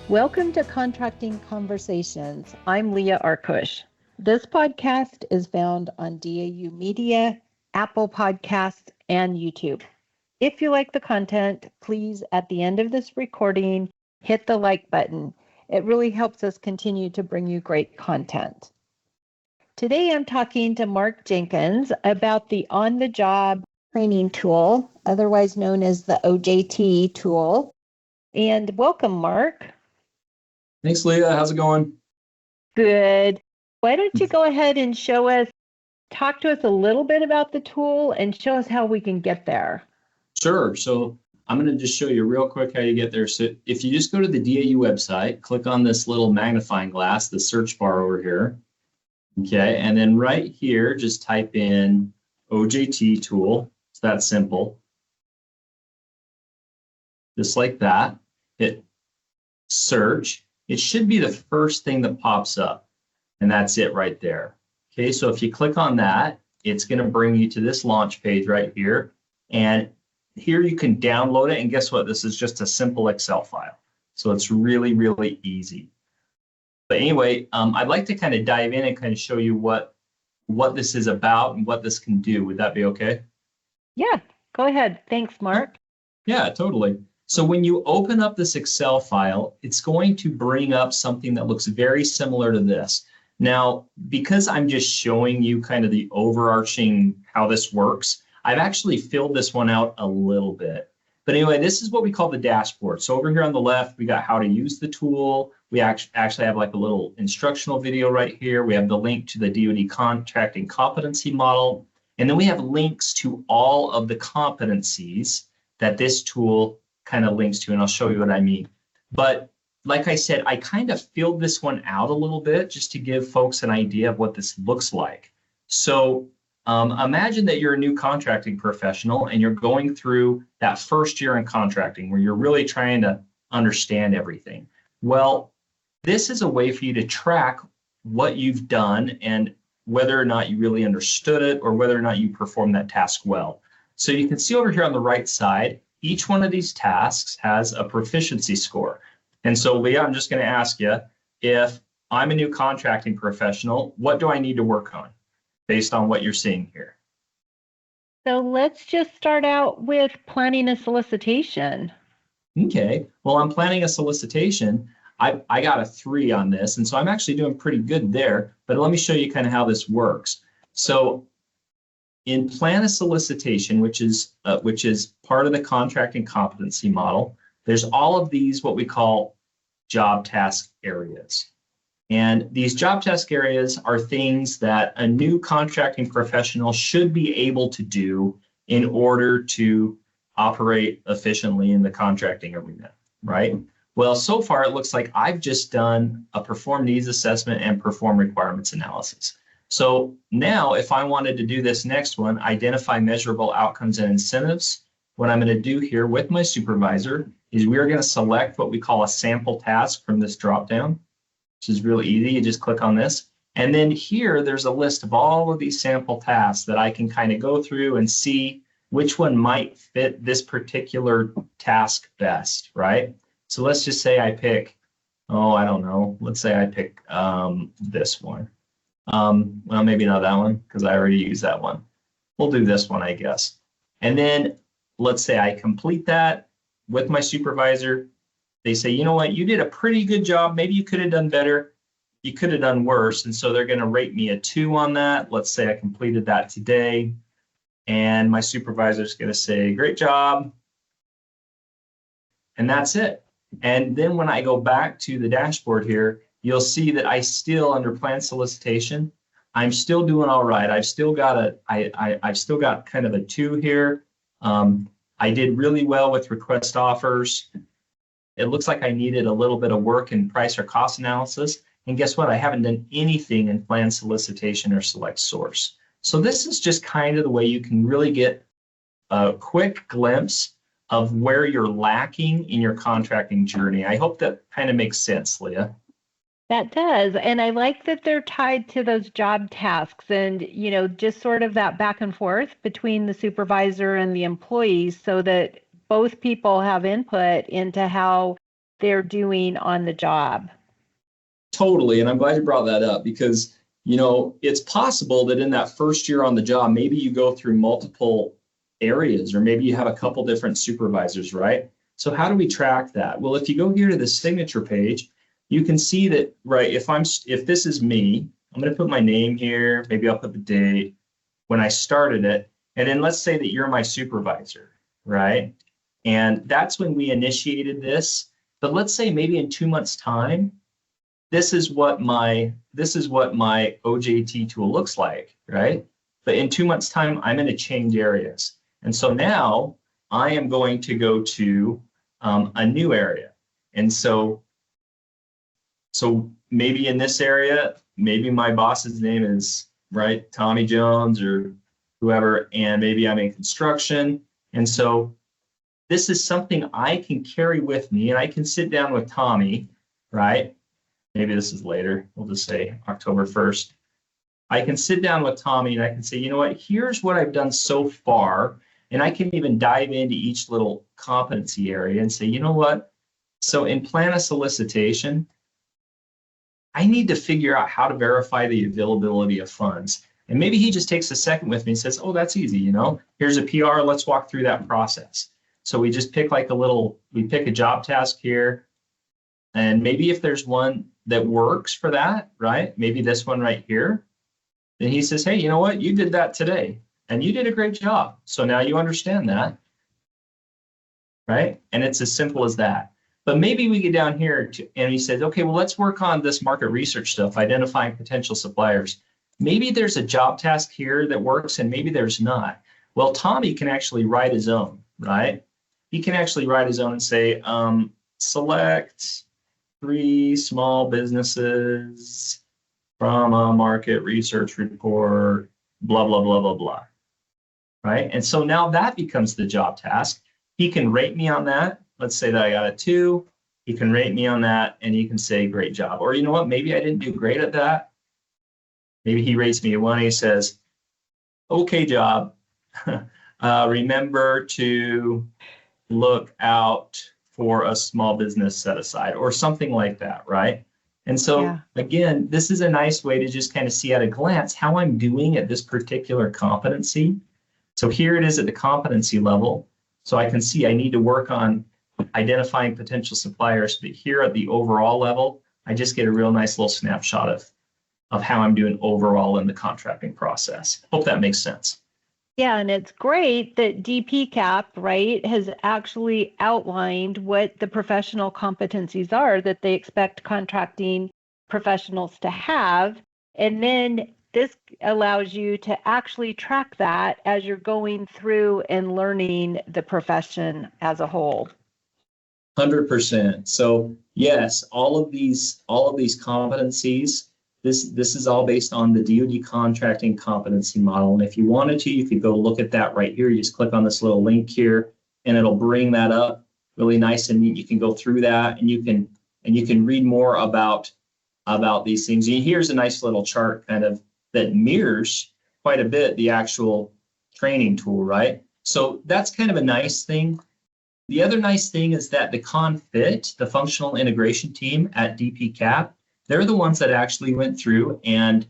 Welcome to Contracting Conversations. I'm Leah Arkush. This podcast is found on DAU Media, Apple Podcasts, and YouTube. If you like the content, please, at the end of this recording, hit the like button. It really helps us continue to bring you great content. Today, I'm talking to Mark Jenkins about the on-the-job training tool, otherwise known as the OJT tool. And welcome, Mark. Thanks, Leah. How's it going? Good. Why don't you go ahead and talk to us a little bit about the tool and show us how we can get there. Sure. So I'm going to just show you real quick how you get there. So if you just go to the DAU website, click on this little magnifying glass, the search bar over here. Okay. And then right here, just type in OJT tool. It's that simple. Just like that. Hit search. It should be the first thing that pops up. And that's it right there. Okay. So if you click on that, it's going to bring you to this launch page right here. And here you can download it. And guess what? This is just a simple Excel file. So it's really, really easy. But anyway, I'd like to kind of dive in and kind of show you what this is about and what this can do. Would that be okay? Yeah, go ahead. Thanks, Mark. Yeah, totally. So when you open up this Excel file, it's going to bring up something that looks very similar to this. Now, because I'm just showing you kind of the overarching how this works, I've actually filled this one out a little bit. But anyway, this is what we call the dashboard. So over here on the left, we got how to use the tool. We actually have like a little instructional video right here. We have the link to the DoD contracting competency model. And then we have links to all of the competencies that this tool kind of links to, and I'll show you what I mean. But like I said, I kind of filled this one out a little bit just to give folks an idea of what this looks like. So imagine that you're a new contracting professional and you're going through that first year in contracting where you're really trying to understand everything. Well, this is a way for you to track what you've done and whether or not you really understood it or whether or not you performed that task well. So you can see over here on the right side, each one of these tasks has a proficiency score. And so, Leah, I'm just going to ask you, if I'm a new contracting professional, what do I need to work on based on what you're seeing here? So let's just start out with planning a solicitation. Okay. Well, I'm planning a solicitation. I got a 3 on this, and so I'm actually doing pretty good there. But let me show you kind of how this works. So in plan a solicitation, which is part of the contracting competency model, there's all of these what we call job task areas. And these job task areas are things that a new contracting professional should be able to do in order to operate efficiently in the contracting arena, right? Well, so far it looks like I've just done a perform needs assessment and perform requirements analysis. So now if I wanted to do this next one, identify measurable outcomes and incentives, what I'm going to do here with my supervisor is we are going to select what we call a sample task from this dropdown, which is really easy. You just click on this. And then here, there's a list of all of these sample tasks that I can kind of go through and see which one might fit this particular task best, right? So let's just say I pick, I don't know. Let's say I pick this one. Well, maybe not that one because I already used that one. We'll do this one, I guess. And then let's say I complete that with my supervisor. They say, you know what, you did a pretty good job. Maybe you could have done better. You could have done worse. And so they're going to rate me a 2 on that. Let's say I completed that today. And my supervisor is going to say, great job. And that's it. And then when I go back to the dashboard here, you'll see that I still, under plan solicitation, I'm still doing all right. I've still got I've still got kind of a 2 here. I did really well with request offers. It looks like I needed a little bit of work in price or cost analysis. And guess what? I haven't done anything in plan solicitation or select source. So this is just kind of the way you can really get a quick glimpse of where you're lacking in your contracting journey. I hope that kind of makes sense, Leah. That does. And I like that they're tied to those job tasks and, just sort of that back and forth between the supervisor and the employees so that both people have input into how they're doing on the job. Totally. And I'm glad you brought that up because, it's possible that in that first year on the job, maybe you go through multiple areas, or maybe you have a couple different supervisors, right? So how do we track that? Well, if you go here to the signature page, you can see that, right, if this is me, I'm going to put my name here, maybe I'll put the date when I started it, and then let's say that you're my supervisor, right? And that's when we initiated this. But let's say maybe in 2 months' time, this is what my OJT tool looks like, right? But in 2 months' time, I'm going to change areas. And so now I am going to go to a new area. And so maybe in this area, maybe my boss's name is, right, Tommy Jones or whoever, and maybe I'm in construction. And so this is something I can carry with me, and I can sit down with Tommy, right? Maybe this is later. We'll just say October 1st. I can sit down with Tommy and I can say, you know what, here's what I've done so far. And I can even dive into each little competency area and say, you know what? So in plan a solicitation, I need to figure out how to verify the availability of funds. And maybe he just takes a second with me and says, oh, that's easy. Here's a PR. Let's walk through that process. So we just pick we pick a job task here. And maybe if there's one that works for that, right? Maybe this one right here. Then he says, hey, you know what? You did that today and you did a great job. So now you understand that, right? And it's as simple as that. But maybe we get down here and he says, okay, well, let's work on this market research stuff, identifying potential suppliers. Maybe there's a job task here that works and maybe there's not. Well, Tommy can actually write his own, right? He can actually write his own and say, select 3 small businesses from a market research report, blah, blah, blah, blah, blah, right? And so now that becomes the job task. He can rate me on that. Let's say that I got a 2. He can rate me on that and he can say, great job. Or you know what, maybe I didn't do great at that. Maybe he rates me a 1. He says, okay job. Remember to look out for a small business set aside or something like that, right? And so again, this is a nice way to just kind of see at a glance how I'm doing at this particular competency. So here it is at the competency level. So I can see I need to work on identifying potential suppliers, but here at the overall level, I just get a real nice little snapshot of how I'm doing overall in the contracting process. Hope that makes sense. Yeah, and it's great that DPCAP, right, has actually outlined what the professional competencies are that they expect contracting professionals to have. And then this allows you to actually track that as you're going through and learning the profession as a whole. 100%. So yes, all of these competencies, this is all based on the DoD contracting competency model. And if you wanted to, you could go look at that right here. You just click on this little link here and it'll bring that up really nice and neat. You can go through that and you can read more about these things. And here's a nice little chart kind of that mirrors quite a bit the actual training tool, right? So that's kind of a nice thing. The other nice thing is that the ConFit, the functional integration team at DPCAP, they're the ones that actually went through and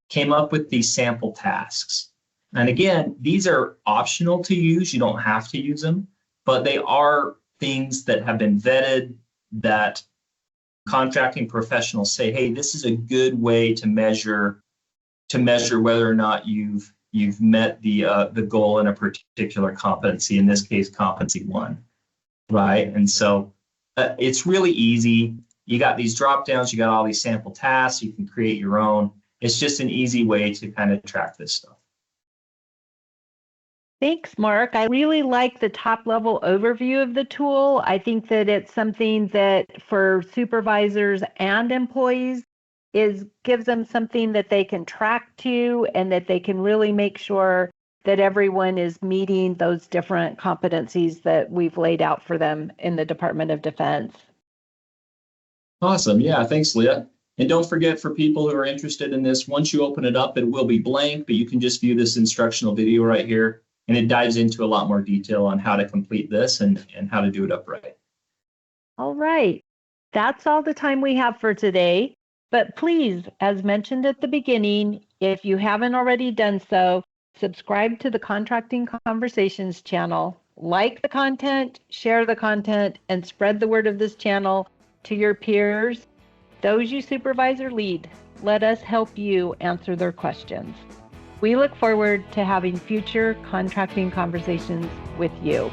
came up with these sample tasks. And again, these are optional to use. You don't have to use them, but they are things that have been vetted that contracting professionals say, hey, this is a good way to measure whether or not you've met the goal in a particular competency, in this case, competency 1, right? And so it's really easy. You got these drop downs, you got all these sample tasks, you can create your own. It's just an easy way to kind of track this stuff. Thanks, Mark. I really like the top level overview of the tool. I think that it's something that for supervisors and employees gives them something that they can track to and that they can really make sure that everyone is meeting those different competencies that we've laid out for them in the Department of Defense. Awesome. Yeah, thanks, Leah. And don't forget, for people who are interested in this, once you open it up, it will be blank, but you can just view this instructional video right here. And it dives into a lot more detail on how to complete this and how to do it upright. All right. That's all the time we have for today. But please, as mentioned at the beginning, if you haven't already done so, subscribe to the Contracting Conversations channel, like the content, share the content, and spread the word of this channel to your peers, those you supervise or lead. Let us help you answer their questions. We look forward to having future contracting conversations with you.